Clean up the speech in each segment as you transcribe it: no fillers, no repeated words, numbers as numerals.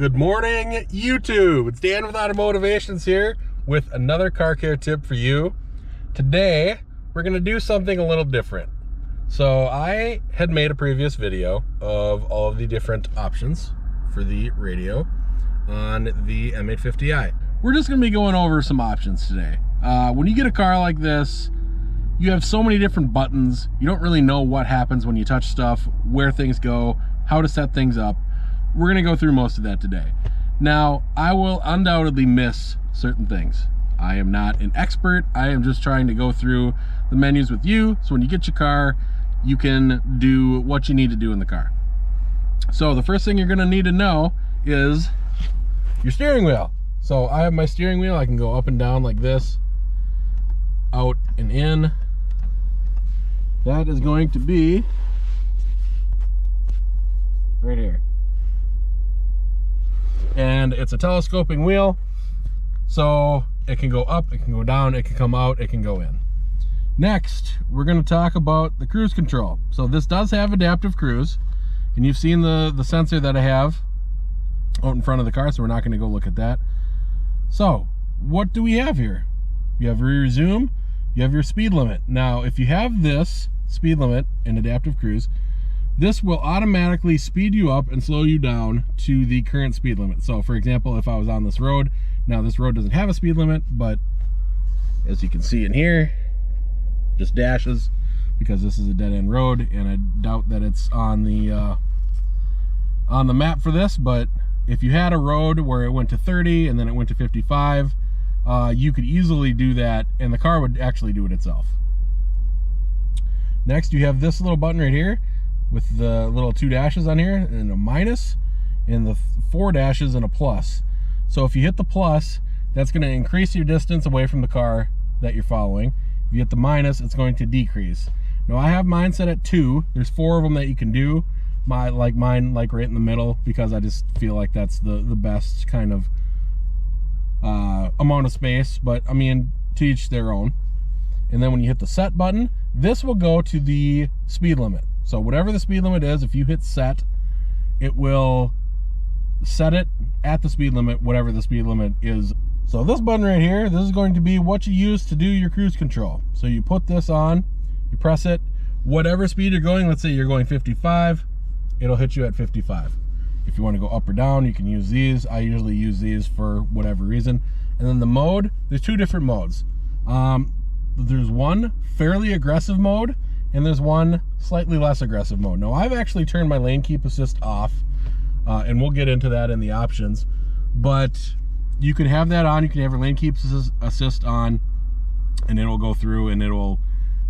Good morning, YouTube. It's Dan with AutoMotivationZ here with another car care tip for you. Today, we're gonna do something a little different. So I had made a previous video of all of the different options for the radio on the M850i. We're just gonna be going over some options today. When you get a car like this, you have so many different buttons. You don't really know what happens when you touch stuff, where things go, how to set things up. We're gonna go through most of that today. Now, I will undoubtedly miss certain things. I am not an expert. I am just trying to go through the menus with you, so when you get your car, you can do what you need to do in the car. So the first thing you're gonna need to know is your steering wheel. So I have my steering wheel. I can go up and down like this, out and in. That is going to be right here. And it's a telescoping wheel, so it can go up, it can go down, it can come out, it can go in. Next, we're going to talk about the cruise control. So this does have adaptive cruise, and you've seen the sensor that I have out in front of the car, so we're not going to go look at that. So what do we have here? You have rear zoom, you have your speed limit. Now if you have this speed limit and adaptive cruise, this will automatically speed you up and slow you down to the current speed limit. So for example, if I was on this road, now this road doesn't have a speed limit, but as you can see in here, just dashes because this is a dead-end road, and I doubt that it's on the map for this. But if you had a road where it went to 30 and then it went to 55, you could easily do that, and the car would actually do it itself. Next, you have this little button right here with the little 2 dashes on here, and a minus, and the 4 dashes and a plus. So if you hit the plus, that's going to increase your distance away from the car that you're following. If you hit the minus, it's going to decrease. Now I have mine set at 2. There's 4 of them that you can do. Mine right in the middle, because I just feel like that's the best kind of amount of space, but I mean, to each their own. And then when you hit the set button, this will go to the speed limit. So whatever the speed limit is, if you hit set, it will set it at the speed limit, whatever the speed limit is. So this button right here, this is going to be what you use to do your cruise control. So you put this on, you press it, whatever speed you're going, let's say you're going 55, it'll hit you at 55. If you want to go up or down, you can use these. I usually use these for whatever reason. And then the mode, there's 2 different modes. There's one fairly aggressive mode, and there's one slightly less aggressive mode. Now I've actually turned my lane keep assist off, and we'll get into that in the options, but you can have that on. You can have your lane keep assist on, and it'll go through and it'll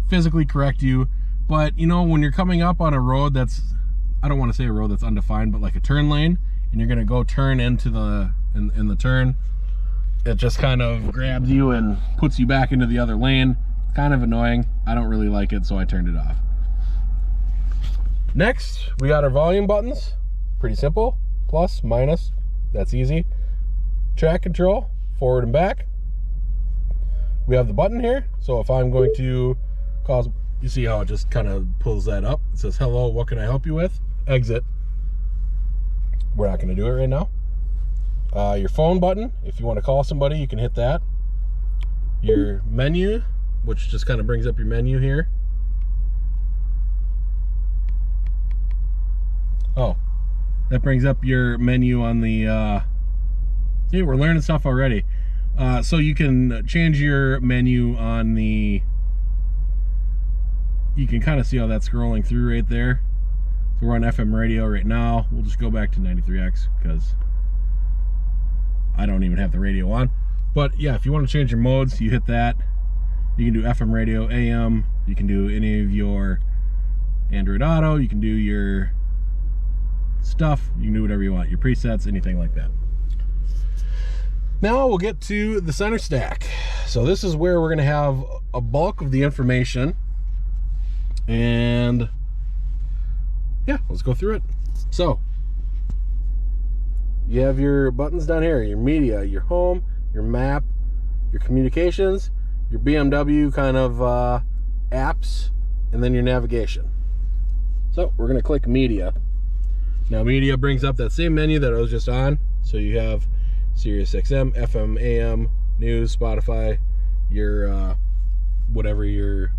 physically correct you. But you know, when you're coming up on a road that's, I don't want to say a road that's undefined, but like a turn lane, and you're going to go turn into in the turn, it just kind of grabs you and puts you back into the other lane. Kind of annoying. I don't really like it, so I turned it off. Next, we got our volume buttons. Pretty simple. Plus, minus, that's easy. Track control, forward and back. We have the button here, so if I'm going to cause, you see how it just kind of pulls that up. It says, hello, what can I help you with? Exit. We're not going to do it right now. Your phone button, if you want to call somebody, you can hit that. Your menu, which just kind of brings up your menu here. Oh, that brings up your menu on the, see, we're learning stuff already. So you can change your menu on the, you can kind of see how that's scrolling through right there. So we're on FM radio right now. We'll just go back to 93X because I don't even have the radio on. But yeah, if you want to change your modes, you hit that. You can do FM radio, AM. You can do any of your Android Auto. You can do your stuff. You can do whatever you want. Your presets, anything like that. Now we'll get to the center stack. So this is where we're going to have a bulk of the information. And yeah, let's go through it. So you have your buttons down here, your media, your home, your map, your communications, your BMW kind of apps, and then your navigation. So we're going to click media. Now media brings up that same menu that I was just on. So you have Sirius XM, FM, AM, news, Spotify, your whatever your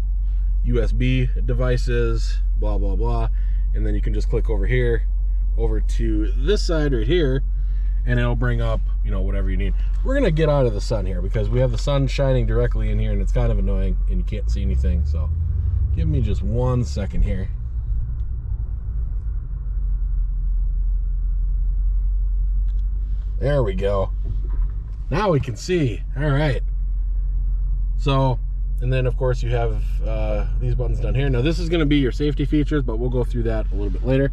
USB device is, blah, blah, blah. And then you can just click over here, over to this side right here, and it'll bring up, you know, whatever you need. We're gonna get out of the sun here because we have the sun shining directly in here and it's kind of annoying and you can't see anything. So give me just 1 second here. There we go. Now we can see. All right. So, and then of course you have these buttons down here. Now this is gonna be your safety features, but we'll go through that a little bit later.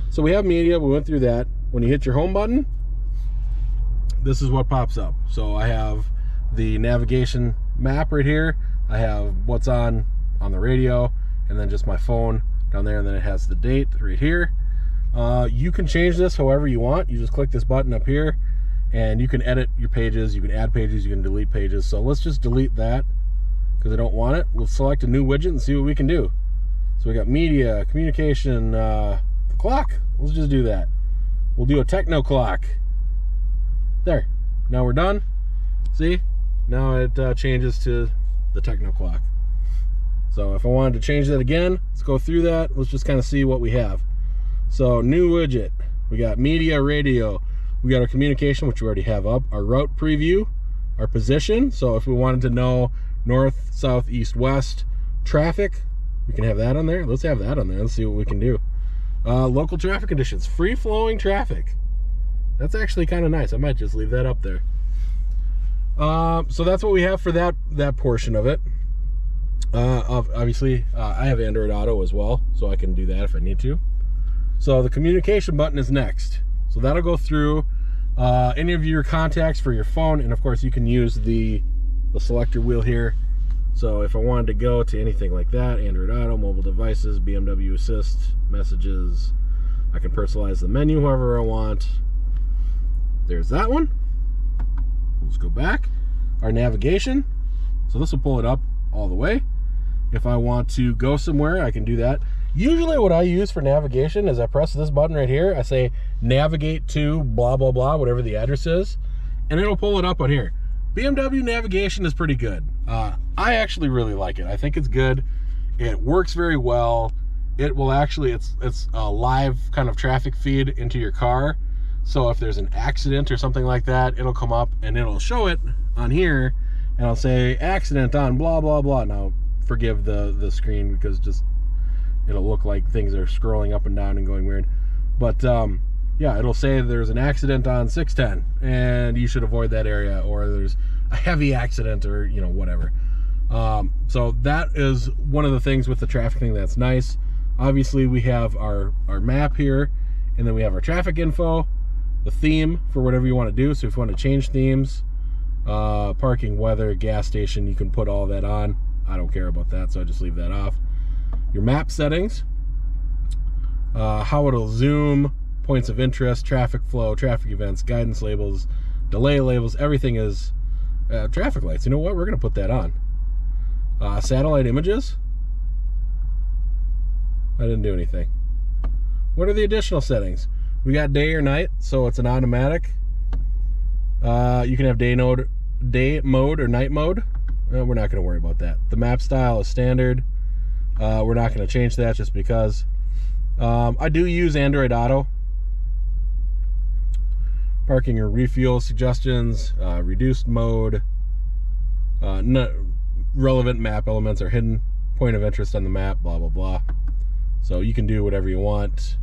So we have media, we went through that. When you hit your home button, this is what pops up. So I have the navigation map right here. I have what's on the radio, and then just my phone down there, and then it has the date right here. You can change this however you want. You just click this button up here, and you can edit your pages, you can add pages, you can delete pages. So let's just delete that because I don't want it. We'll select a new widget and see what we can do. So we got media, communication, the clock. Let's just do that. We'll do a techno clock. There. Now we're done. See? Now it changes to the techno clock. So if I wanted to change that again, let's go through that. Let's just kind of see what we have. So new widget. We got media, radio. We got our communication, which we already have up. Our route preview. Our position. So if we wanted to know north, south, east, west traffic, we can have that on there. Let's have that on there. Let's see what we can do. Local traffic conditions. Free flowing traffic. That's actually kind of nice. I might just leave that up there. So that's what we have for that portion of it. Obviously, I have Android Auto as well, so I can do that if I need to. So the communication button is next. So that'll go through any of your contacts for your phone, and of course you can use the selector wheel here. So if I wanted to go to anything like that, Android Auto, mobile devices, BMW Assist, messages, I can personalize the menu however I want. There's that one. Let's go back. Our navigation. So this will pull it up all the way. If I want to go somewhere, I can do that. Usually what I use for navigation is I press this button right here. I say navigate to blah, blah, blah, whatever the address is, and it'll pull it up on here. BMW navigation is pretty good. I actually really like it. I think it's good. It works very well. It will actually, it's a live kind of traffic feed into your car. So if there's an accident or something like that, it'll come up and it'll show it on here, and I'll say accident on blah, blah, blah. Now, forgive the screen because just it'll look like things are scrolling up and down and going weird. But yeah, it'll say there's an accident on 610 and you should avoid that area, or there's a heavy accident, or, you know, whatever. So that is one of the things with the traffic thing that's nice. Obviously, we have our map here, and then we have our traffic info, the theme for whatever you want to do. So if you want to change themes, parking, weather, gas station, you can put all that on. I don't care about that, so I just leave that off. Your map settings, how it'll zoom, points of interest, traffic flow, traffic events, guidance labels, delay labels, everything is traffic lights. You know what? We're going to put that on. Satellite images. I didn't do anything. What are the additional settings? We got day or night, so it's an automatic. You can have day mode or night mode. We're not going to worry about that. The map style is standard. We're not going to change that just because. I do use Android Auto. Parking or refuel suggestions, reduced mode, relevant map elements are hidden, point of interest on the map, blah, blah, blah. So you can do whatever you want.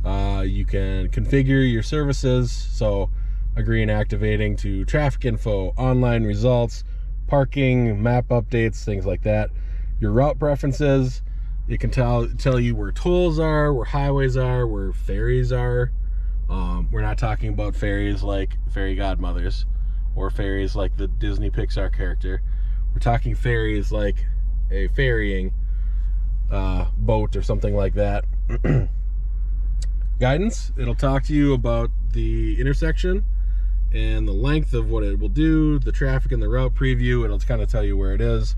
You can configure your services, so agree and activating to traffic info, online results, parking, map updates, things like that. Your route preferences, it can tell you where tolls are, where highways are, where ferries are. We're not talking about ferries like fairy godmothers or ferries like the Disney Pixar character. We're talking ferries like a ferrying boat or something like that. Guidance, it'll talk to you about the intersection and the length of what it will do, the traffic and the route preview. It'll kind of tell you where it is.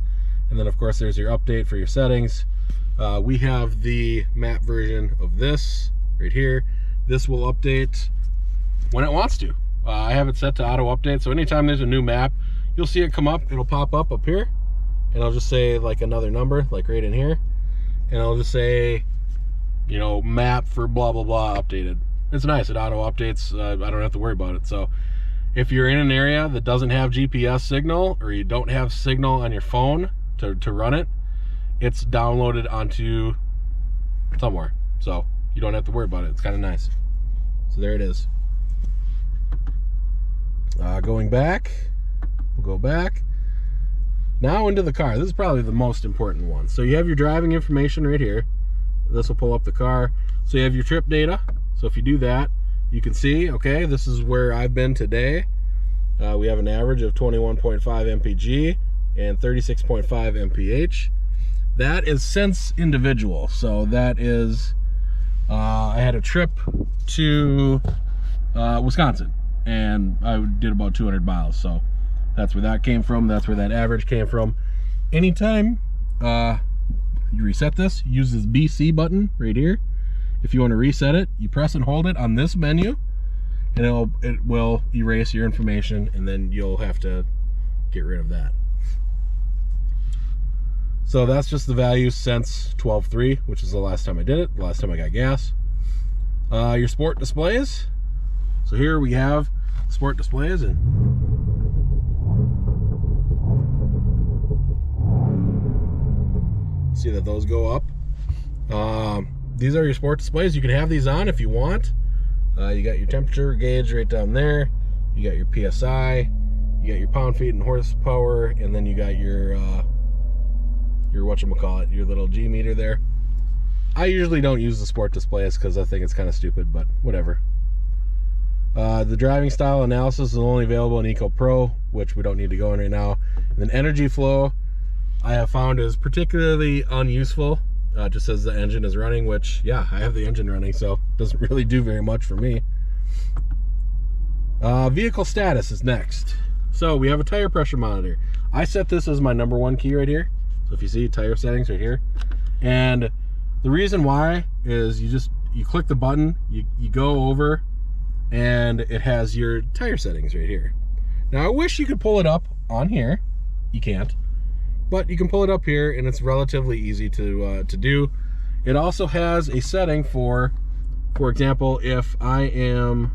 And then of course there's your update for your settings. We have the map version of this right here. This will update when it wants to. I have it set to auto update, so anytime there's a new map, you'll see it come up. It'll pop up here, and I'll just say like another number, like right in here, and I'll just say, you know, map for blah blah blah updated. It's nice. It auto updates. I don't have to worry about it. So if you're in an area that doesn't have GPS signal, or you don't have signal on your phone to run it, it's downloaded onto somewhere, so you don't have to worry about it. It's kind of nice. So there it is. Going back, we'll go back now into the car. This is probably the most important one. So you have your driving information right here. This will pull up the car. So you have your trip data. So if you do that, you can see, okay, this is where I've been today. We have an average of 21.5 mpg and 36.5 mph. That is since individual. So that is, I had a trip to Wisconsin, and I did about 200 miles. So that's where that came from. That's where that average came from. Anytime you reset this, use this BC button right here. If you want to reset it, you press and hold it on this menu, and it will erase your information, and then you'll have to get rid of that. So that's just the value since 12.3, which is the last time I did it, the last time I got gas. Your sport displays. So here we have sport displays, and see that those go up. These are your sport displays. You can have these on if you want. You got your temperature gauge right down there. You got your PSI. You got your pound feet and horsepower, and then you got your whatchamacallit, your little G meter there. I usually don't use the sport displays because I think it's kind of stupid, but whatever. The driving style analysis is only available in Eco Pro, which we don't need to go in right now. And then energy flow, I have found is particularly unuseful. Just says the engine is running, which, yeah, I have the engine running, so it doesn't really do very much for me. Vehicle status is next. So we have a tire pressure monitor. I set this as my #1 key right here. So if you see tire settings right here, and the reason why is you click the button, you go over, and it has your tire settings right here. Now I wish you could pull it up on here. You can't. But you can pull it up here, and it's relatively easy to do. It also has a setting for example, if I am,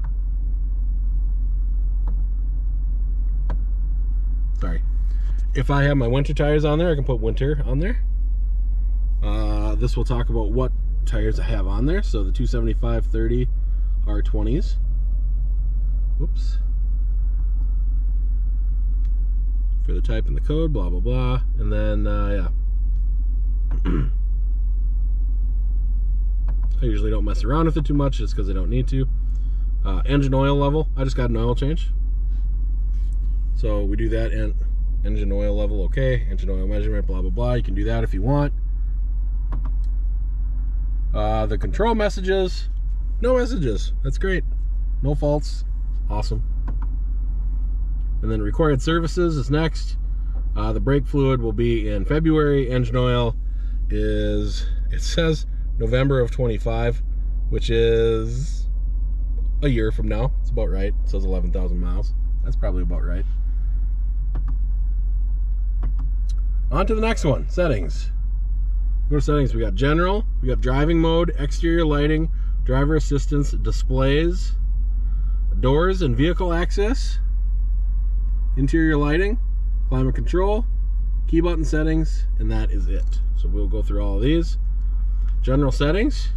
if I have my winter tires on there, I can put winter on there. This will talk about what tires I have on there. So the 275/30 are 20s. Whoops. For the type and the code, blah blah blah, and then yeah. I usually don't mess around with it too much just because I don't need to. Engine oil level, I just got an oil change, so we do that. And engine oil level, okay, engine oil measurement, blah blah blah. You can do that if you want. The control messages, no messages, that's great, no faults, awesome. And then required services is next. The brake fluid will be in February. Engine oil is, it says November of 25, which is a year from now. It's about right. It says 11,000 miles. That's probably about right. On to the next one, settings. Go to settings, we got general, we got driving mode, exterior lighting, driver assistance, displays, doors and vehicle access, interior lighting, climate control, key button settings, and that is it. So we'll go through all of these. General settings,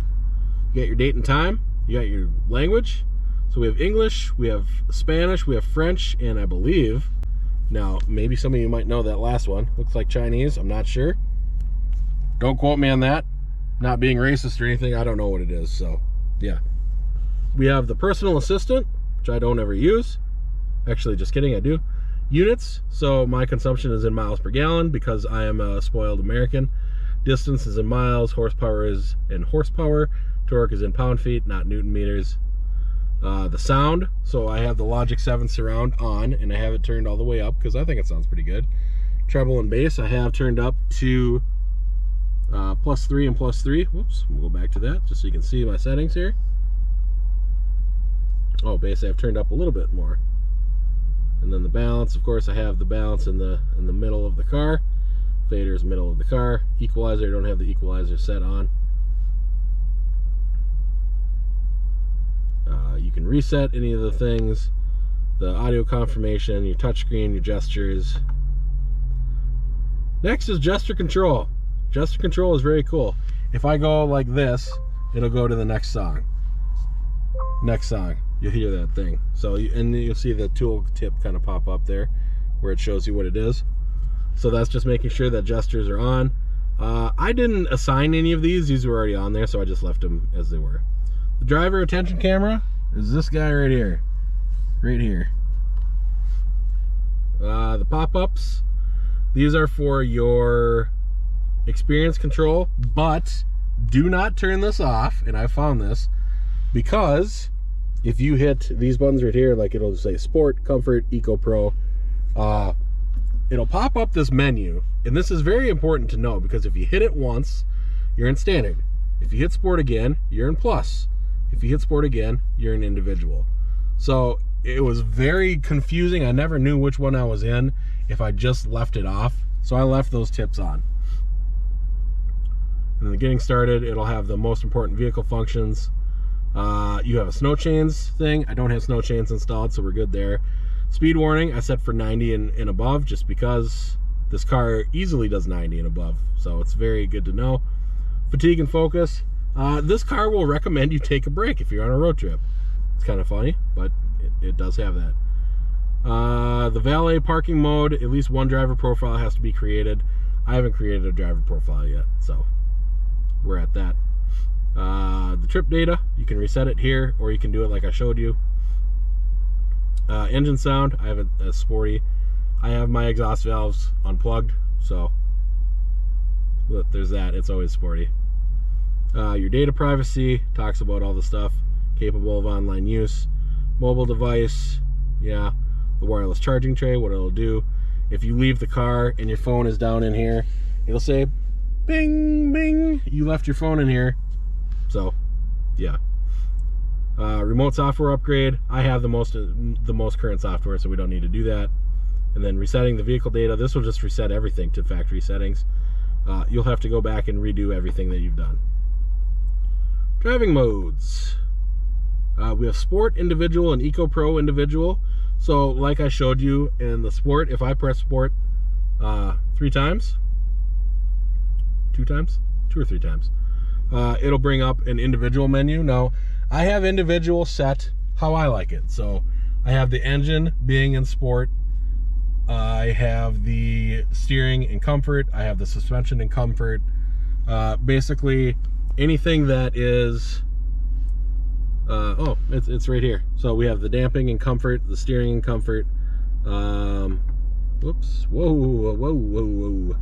you got your date and time, you got your language. So we have English, we have Spanish, we have French, and I believe, now maybe some of you might know that last one, looks like Chinese, I'm not sure. Don't quote me on that. Not being racist or anything, I don't know what it is, so yeah. We have the personal assistant, which I don't ever use. Actually, just kidding, I do. Units, so my consumption is in miles per gallon because I am a spoiled American. Distance is in miles, horsepower is in horsepower, torque is in pound feet, not Newton meters. The sound, so I have the Logic 7 surround on, and I have it turned all the way up because I think it sounds pretty good. Treble and bass I have turned up to +3 and +3. Whoops, we'll go back to that just so you can see my settings here. Oh, basically I've turned up a little bit more. And then the balance, of course, I have the balance in the middle of the car. Fader's middle of the car. Equalizer, I don't have the equalizer set on. You can reset any of the things. The audio confirmation, your touchscreen, your gestures. Next is gesture control. Gesture control is very cool. If I go like this, it'll go to the next song. Next song, you'll hear that thing. So, and you'll see the tool tip kind of pop up there where it shows you what it is. So that's just making sure that gestures are on. I didn't assign any of these. These were already on there, so I just left them as they were. The driver attention camera is this guy right here. Right here. The pop-ups, these are for your experience control, but do not turn this off, and I found this, because if you hit these buttons right here, like it'll say Sport, Comfort, Eco Pro, it'll pop up this menu, and this is very important to know, because if you hit it once, you're in Standard. If you hit Sport again, you're in Plus. If you hit Sport again, you're in Individual. So it was very confusing. I never knew which one I was in if I just left it off. So I left those tips on. And then getting started, it'll have the most important vehicle functions. You have a snow chains thing. I don't have snow chains installed, so we're good there. Speed warning, I set for 90 and above, just because this car easily does 90 and above. So it's very good to know. Fatigue and focus. This car will recommend you take a break if you're on a road trip. It's kind of funny, but it does have that. The valet parking mode, at least one driver profile has to be created. I haven't created a driver profile yet, so we're at that. The trip data, you can reset it here, or you can do it like I showed you. Engine sound, I have a sporty. I have my exhaust valves unplugged, so look, there's that. It's always sporty. Your data privacy, talks about all the stuff. Capable of online use. Mobile device, yeah. The wireless charging tray, what it'll do. If you leave the car and your phone is down in here, it'll say, bing, bing, you left your phone in here. So, yeah. Remote software upgrade, I have the most current software, so we don't need to do that. And then resetting the vehicle data, this will just reset everything to factory settings. You'll have to go back and redo everything that you've done. Driving modes. We have Sport, Individual, and Eco Pro Individual. So like I showed you in the Sport, if I press Sport 3 times, 2 times, 2 or 3 times, it'll bring up an individual menu. Now, I have individual set how I like it. So I have the engine being in Sport. I have the steering in Comfort. I have the suspension in Comfort. Basically, anything that is it's right here. So we have the damping in Comfort, the steering in Comfort. Whoops, whoa.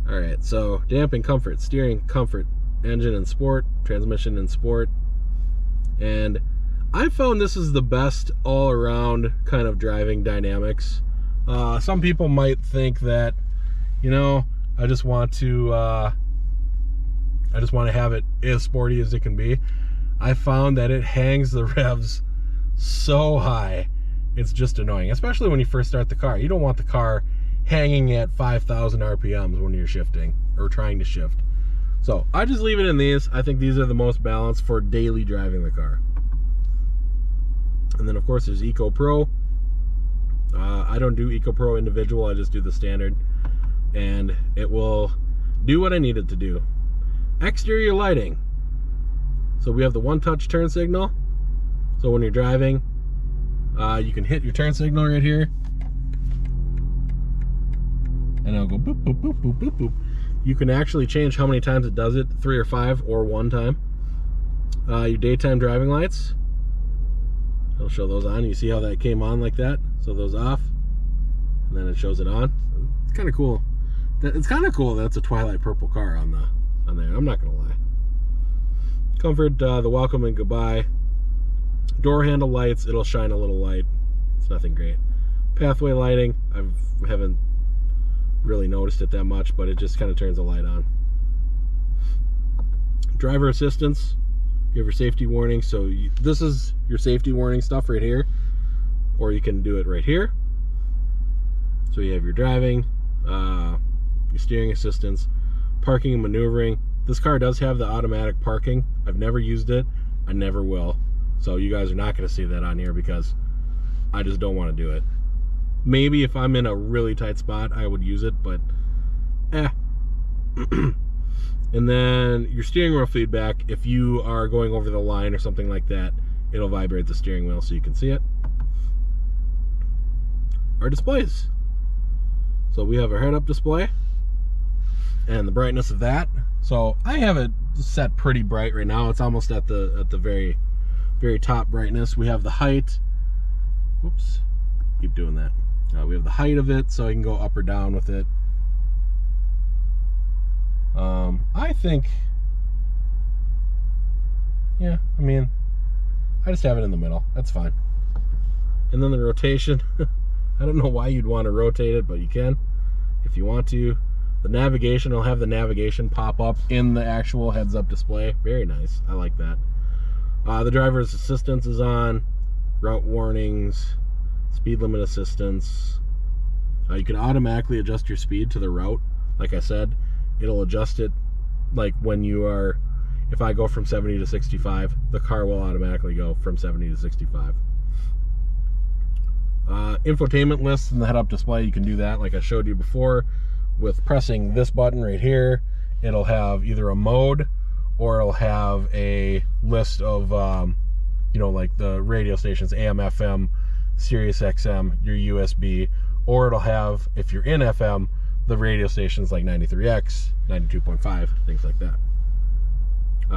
All right, so damping, Comfort, steering, Comfort, engine in Sport, transmission in Sport. And I found this is the best all around kind of driving dynamics. Some people might think that, you know, I just want to have it as sporty as it can be. I found that it hangs the revs so high, it's just annoying, especially when you first start the car. You don't want the car hanging at 5,000 RPMs when you're shifting or trying to shift. So I just leave it in these. I think these are the most balanced for daily driving the car. And then of course there's Eco Pro. I don't do Eco Pro Individual, I just do the Standard, and it will do what I need it to do. Exterior lighting. So we have the one-touch turn signal. So when you're driving, you can hit your turn signal right here, and it'll go boop, boop, boop, boop, boop, boop. You can actually change how many times it does it, 3 or 5 or 1 time. Your daytime driving lights, it'll show those on. You see how that came on like that? So those off, and then it shows it on. It's kind of cool. It's kind of cool that it's a twilight purple car on there. I'm not gonna lie. Comfort, the welcome and goodbye. Door handle lights, it'll shine a little light. It's nothing great. Pathway lighting, I haven't really noticed it that much, but it just kind of turns the light on. Driver assistance, You have your safety warning. So this is your safety warning stuff right here, or you can do it right here. So you have your driving, your steering assistance, parking and maneuvering. This car does have the automatic parking. I've never used it. I never will. So you guys are not going to see that on here because I just don't want to do it. Maybe if I'm in a really tight spot, I would use it, but And then your steering wheel feedback, if you are going over the line or something like that, it'll vibrate the steering wheel so you can see it. Our displays. So we have our head-up display and the brightness of that. So I have it set pretty bright right now. It's almost at the very top brightness. We have the height. Whoops, keep doing that. We have the height of it, so I can go up or down with it. I think, yeah, I mean, I just have it in the middle. That's fine. And then the rotation. I don't know why you'd want to rotate it, but you can if you want to. The navigation, I'll have the navigation pop up in the actual heads-up display. Very nice. I like that. The driver's assistance is on. Route warnings, speed limit assistance. You can automatically adjust your speed to the route. Like I said, it'll adjust it like when you are, if I go from 70 to 65, the car will automatically go from 70 to 65. Infotainment lists in the head-up display, you can do that like I showed you before. With pressing this button right here, it'll have either a mode or it'll have a list of, you know, like the radio stations, AM, FM, Sirius XM, your USB, or it'll have, if you're in FM, the radio stations like 93X, 92.5, things like that.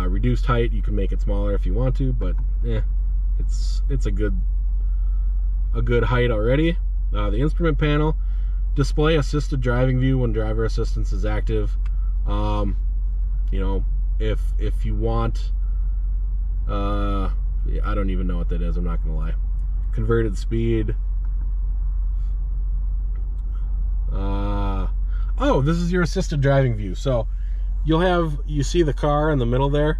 Reduced height, you can make it smaller if you want to, but it's a good height already. The instrument panel, display assisted driving view when driver assistance is active. You know, if you want, I don't even know what that is, I'm not gonna lie. Converted speed. Oh, this is your assisted driving view. So you see the car in the middle there.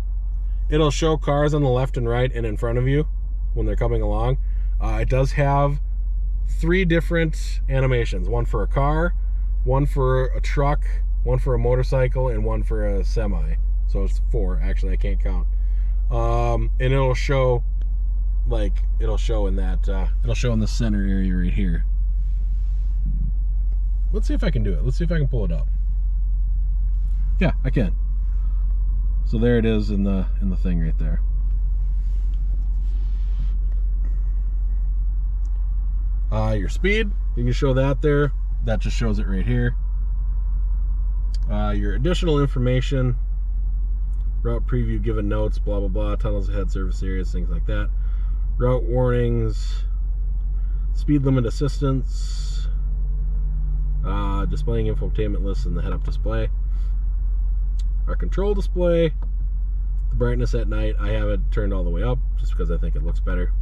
It'll show cars on the left and right and in front of you when they're coming along. It does have 3 different animations, one for a car, one for a truck, one for a motorcycle, and one for a semi. So it's 4, actually, I can't count. And it'll show, like, it'll show in that, it'll show in the center area right here. Let's see if I can do it. Let's see if I can pull it up. Yeah, I can. So there it is in the thing right there. Your speed, you can show that there. That just shows it right here. Your additional information, route preview, given notes, blah blah blah, tunnels ahead, service areas, things like that. Route warnings, speed limit assistance, displaying infotainment lists in the head-up display. Our control display, the brightness at night, I have it turned all the way up just because I think it looks better.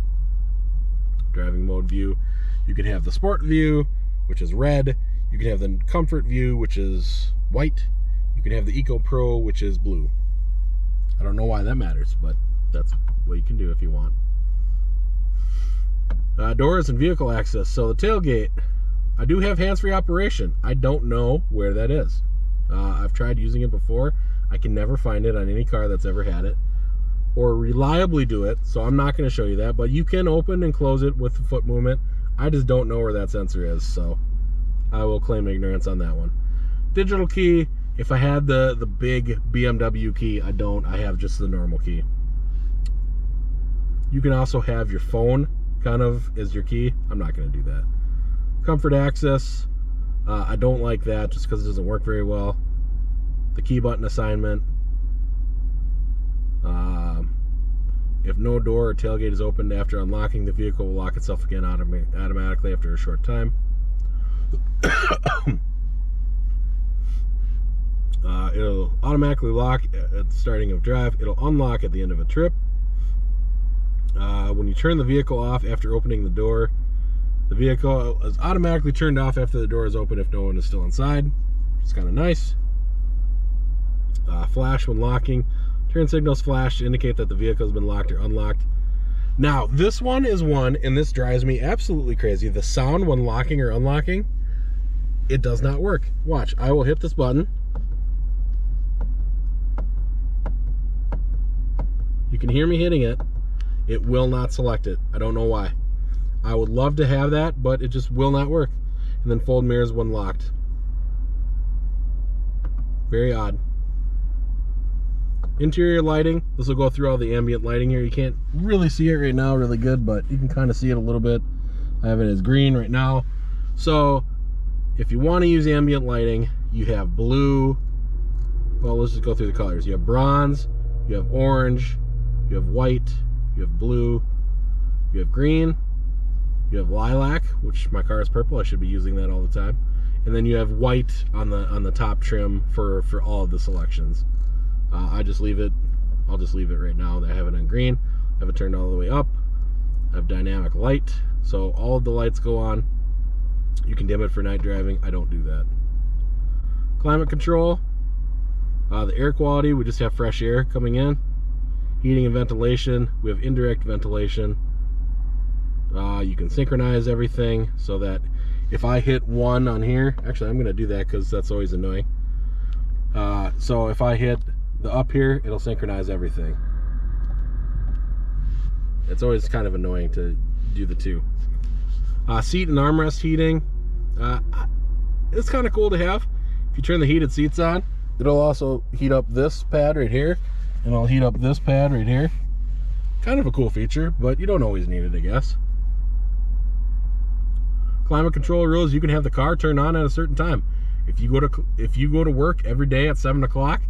Driving mode view, you can have the sport view, which is red. You can have the comfort view, which is white. You can have the Eco Pro, which is blue. I don't know why that matters, but that's what you can do if you want. Doors and vehicle access. So the tailgate, I do have hands-free operation. I don't know where that is. I've tried using it before. I can never find it on any car that's ever had it, or reliably do it, so I'm not going to show you that, but you can open and close it with the foot movement. I just don't know where that sensor is, so I will claim ignorance on that one. Digital key, if I had the big BMW key, I don't. I have just the normal key. You can also have your phone kind of as your key. I'm not going to do that. Comfort access, I don't like that just because it doesn't work very well. The key button assignment. If no door or tailgate is opened after unlocking, the vehicle will lock itself again automatically after a short time. It'll automatically lock at the starting of drive. It'll unlock at the end of a trip. When you turn the vehicle off after opening the door, the vehicle is automatically turned off after the door is open if no one is still inside. It's kind of nice. Flash when locking. Turn signals flash to indicate that the vehicle has been locked or unlocked. Now, this one is one, and this drives me absolutely crazy. The sound when locking or unlocking, it does not work. Watch, I will hit this button. You can hear me hitting it. It will not select it. I don't know why. I would love to have that, but it just will not work. And then fold mirrors when locked. Very odd. Interior lighting. This will go through all the ambient lighting here. You can't really see it right now really good, but you can kind of see it a little bit. I have it as green right now. So if you want to use ambient lighting, you have blue. Well, let's just go through the colors. You have bronze, you have orange, you have white, you have blue, you have green, you have lilac, which my car is purple. I should be using that all the time. And then you have white on the top trim for all of the selections. I just leave it. I'll just leave it right now. I have it on green. I have it turned all the way up. I have dynamic light, so all of the lights go on. You can dim it for night driving. I don't do that. Climate control. The air quality, we just have fresh air coming in. Heating and ventilation, we have indirect ventilation. You can synchronize everything so that if I hit one on here, actually I'm going to do that because that's always annoying. So if I hit the up here, it'll synchronize everything. It's always kind of annoying to do the two. Seat and armrest heating. It's kind of cool to have. If you turn the heated seats on, it'll also heat up this pad right here, and it'll heat up this pad right here. Kind of a cool feature, but you don't always need it, I guess. Climate control rules, you can have the car turn on at a certain time. If you go to work every day at 7 o'clock,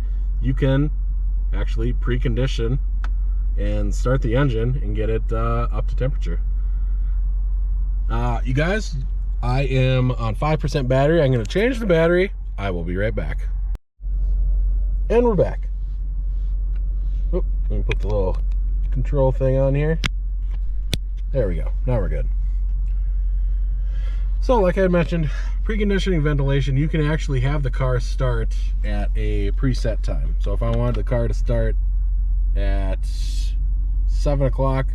you can actually precondition and start the engine and get it up to temperature. You guys, I am on 5% battery. I'm going to change the battery. I will be right back. And we're back. Oh, let me put the little control thing on here. There we go. Now we're good. So like I mentioned, preconditioning ventilation, you can actually have the car start at a preset time. So if I wanted the car to start at 7 o'clock,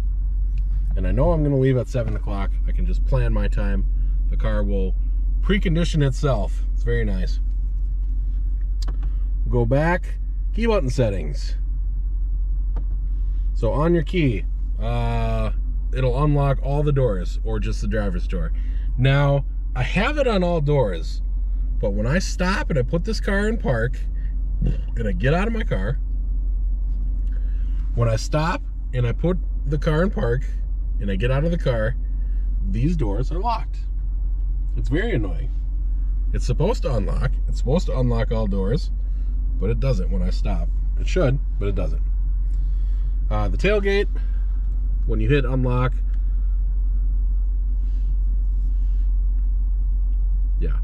and I know I'm going to leave at 7 o'clock, I can just plan my time. The car will precondition itself. It's very nice. Go back, key button settings. So on your key, it'll unlock all the doors or just the driver's door. Now, I have it on all doors, but when I stop and I put this car in park, and I get out of my car, when I stop and I put the car in park, and I get out of the car, these doors are locked. It's very annoying. It's supposed to unlock. It's supposed to unlock all doors, but it doesn't when I stop. It should, but it doesn't. The tailgate, when you hit unlock, yeah.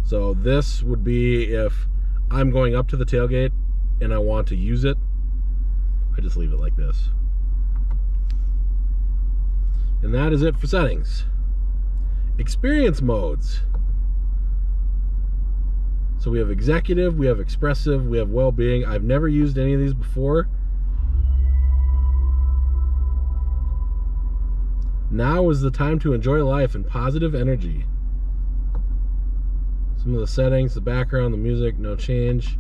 So this would be if I'm going up to the tailgate and I want to use it, I just leave it like this. And that is it for settings. Experience modes. So we have executive, we have expressive, we have well-being. I've never used any of these before. Now is the time to enjoy life and positive energy. Some of the settings, the background, the music, no change.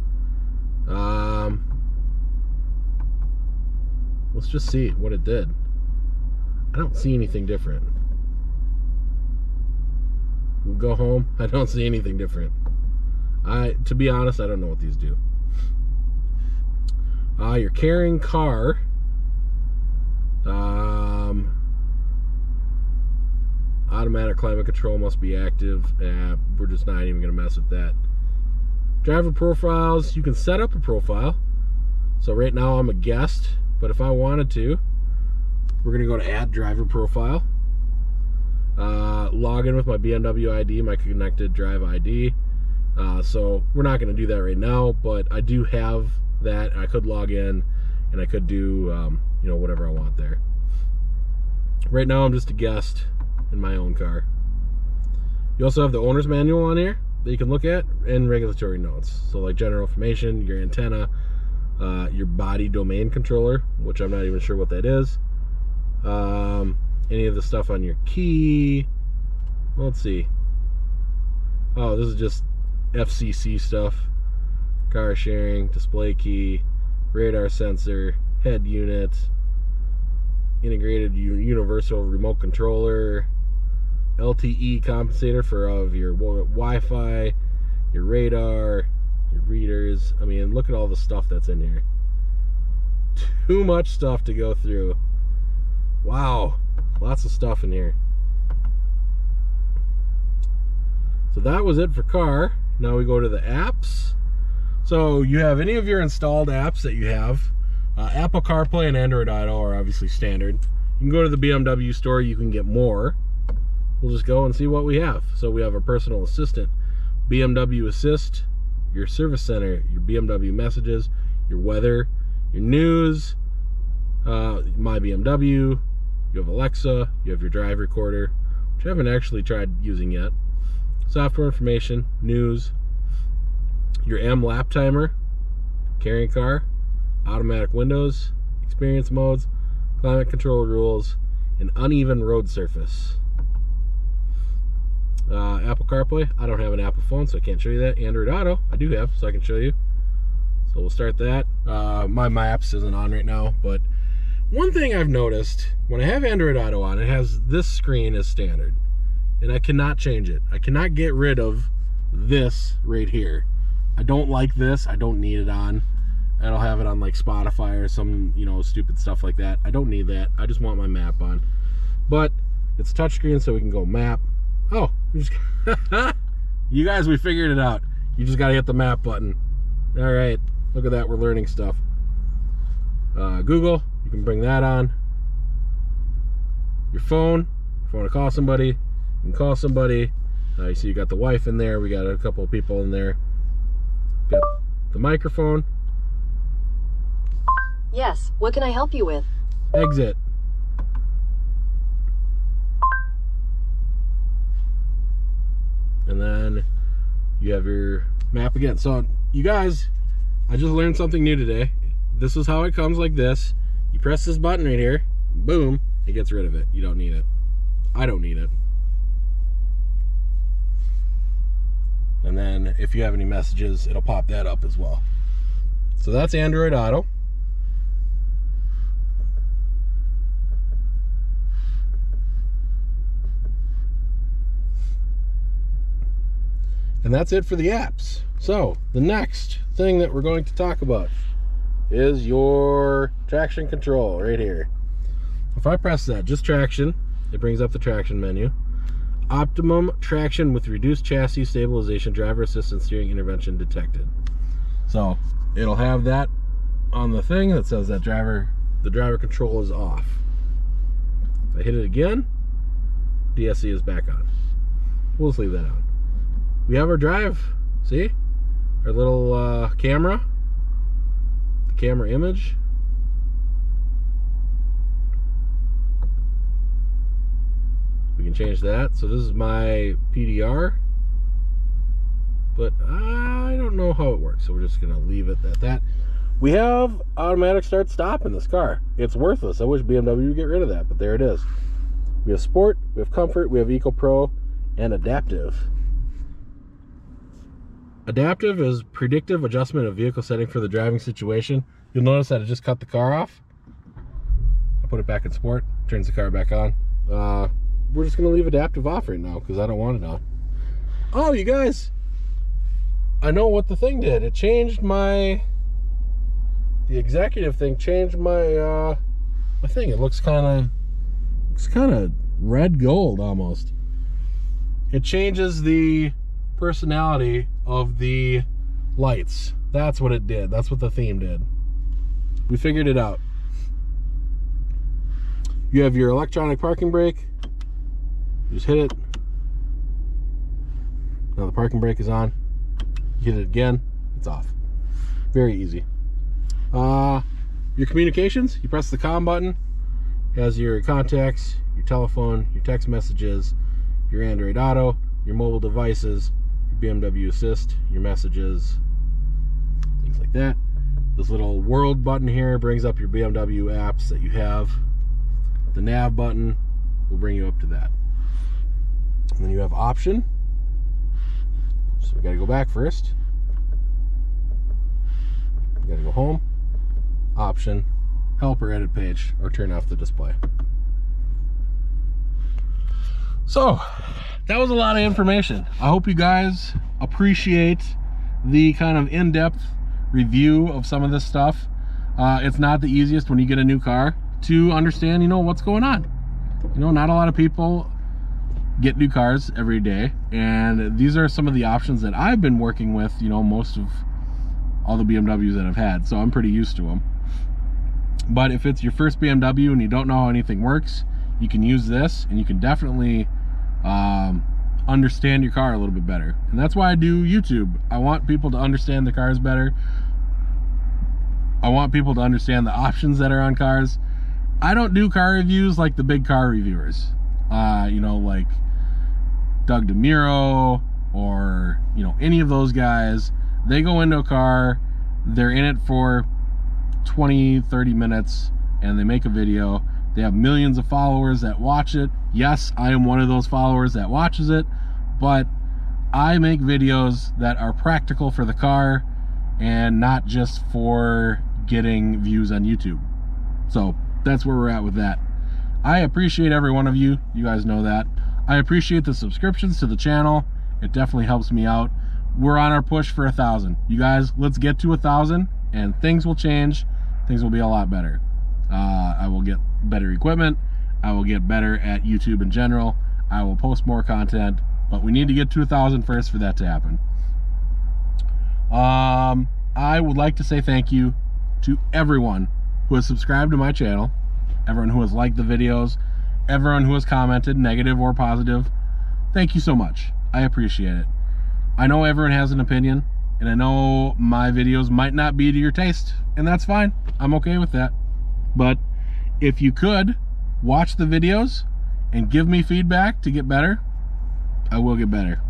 Let's just see what it did. I don't see anything different. We'll go home. I don't see anything different. To be honest, I don't know what these do. Your carrying car. Automatic climate control must be active. We're just not even going to mess with that. Driver profiles. You can set up a profile. So right now I'm a guest, but if I wanted to, we're going to go to add driver profile. Log in with my BMW ID, my connected drive ID. So we're not going to do that right now, but I do have that. I could log in and I could do whatever I want there. Right now I'm just a guest in my own car. You also have the owner's manual on here that you can look at, and regulatory notes. So like general information, your antenna, your body domain controller, which I'm not even sure what that is. Any of the stuff on your key. Let's see. Oh, this is just FCC stuff. Car sharing, display key, radar sensor, head unit, integrated universal remote controller, LTE compensator for all of your Wi-Fi, your radar, your readers. I mean, look at all the stuff that's in here. Too much stuff to go through. Wow, lots of stuff in here. So that was it for car. Now we go to the apps. So you have any of your installed apps that you have. Apple CarPlay and Android Auto are obviously standard. You can go to the BMW store, you can get more. We'll just go and see what we have. So we have our personal assistant, BMW Assist, your service center, your BMW messages, your weather, your news, my BMW, you have Alexa, you have your drive recorder, which I haven't actually tried using yet. Software information, news, your M lap timer, carrying car, automatic windows, experience modes, climate control rules, and uneven road surface. Apple CarPlay, I don't have an Apple phone, so I can't show you that. Android Auto, I do have, so I can show you. So we'll start that. My Maps isn't on right now, but one thing I've noticed, when I have Android Auto on, it has this screen as standard, and I cannot change it. I cannot get rid of this right here. I don't like this. I don't need it on. I don't have it on like Spotify or some, you know, stupid stuff like that. I don't need that. I just want my map on. But it's touchscreen, so we can go map. Oh, you guys, we figured it out. You just got to hit the map button. All right, look at that. We're learning stuff. Google, you can bring that on. Your phone, if you want to call somebody, you can call somebody. You see you got the wife in there. We got a couple of people in there. Got the microphone. Yes, what can I help you with? Exit. And then you have your map again. So you guys, I just learned something new today. This is how it comes, like this. You press this button right here, boom, it gets rid of it. You don't need it. I don't need it. And then if you have any messages, it'll pop that up as well. So that's Android Auto. And that's it for the apps. So the next thing that we're going to talk about is your traction control right here. If I press that, just traction, it brings up the traction menu. Optimum traction with reduced chassis stabilization, driver assistance, steering intervention detected. So it'll have that on the thing that says that the driver control is off. If I hit it again, DSC is back on. We'll just leave that on. We have our drive, see? Our little camera, the camera image. We can change that. So this is my PDR, but I don't know how it works, so we're just gonna leave it at that. We have automatic start stop in this car. It's worthless. I wish BMW would get rid of that, but there it is. We have sport, we have comfort, we have Eco Pro, and adaptive. Adaptive is predictive adjustment of vehicle setting for the driving situation. You'll notice that it just cut the car off. I put it back in sport, turns the car back on. We're just gonna leave adaptive off right now because I don't want it on. Oh, you guys, I know what the thing did. It changed the executive thing changed my my thing. It looks kind of red gold almost. It changes the personality of the lights. That's what it did. That's what the theme did. We figured it out. You have your electronic parking brake. You just hit it. Now the parking brake is on. You hit it again, it's off. Very easy. Your communications, you press the COM button. It has your contacts, your telephone, your text messages, your Android Auto, your mobile devices, your BMW Assist, your messages, things like that. This little world button here brings up your BMW apps that you have. The nav button will bring you up to that. And then you have option. So we got to go back first. We got to go home. Option, help or edit page, or turn off the display. So that was a lot of information. I hope you guys appreciate the kind of in-depth review of some of this stuff. It's not the easiest when you get a new car to understand, what's going on. Not a lot of people get new cars every day, and these are some of the options that I've been working with, most of all the BMWs that I've had, so I'm pretty used to them. But if it's your first BMW and you don't know how anything works, you can use this, and you can definitely understand your car a little bit better. And that's why I do YouTube. I want people to understand the cars better. I want people to understand the options that are on cars. I don't do car reviews like the big car reviewers, like Doug DeMuro or any of those guys. They go into a car, they're in it for 20-30 minutes, and they make a video. They have millions of followers that watch it. Yes, I am one of those followers that watches it, but I make videos that are practical for the car and not just for getting views on YouTube. So that's where we're at with that. I appreciate every one of you. You guys know that. I appreciate the subscriptions to the channel. It definitely helps me out. We're on our push for 1,000. You guys, let's get to 1,000 and things will change. Things will be a lot better. I will get better equipment. I will get better at YouTube in general. I will post more content, but we need to get to 1,000 first for that to happen. I would like to say thank you to everyone who has subscribed to my channel, everyone who has liked the videos, everyone who has commented, negative or positive. Thank you so much. I appreciate it. I know everyone has an opinion, and I know my videos might not be to your taste, and that's fine. I'm okay with that. But if you could watch the videos and give me feedback to get better, I will get better.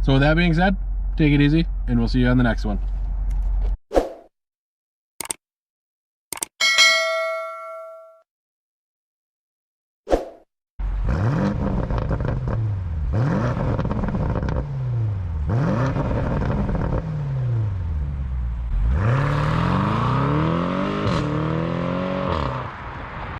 So with that being said, take it easy, and we'll see you on the next one.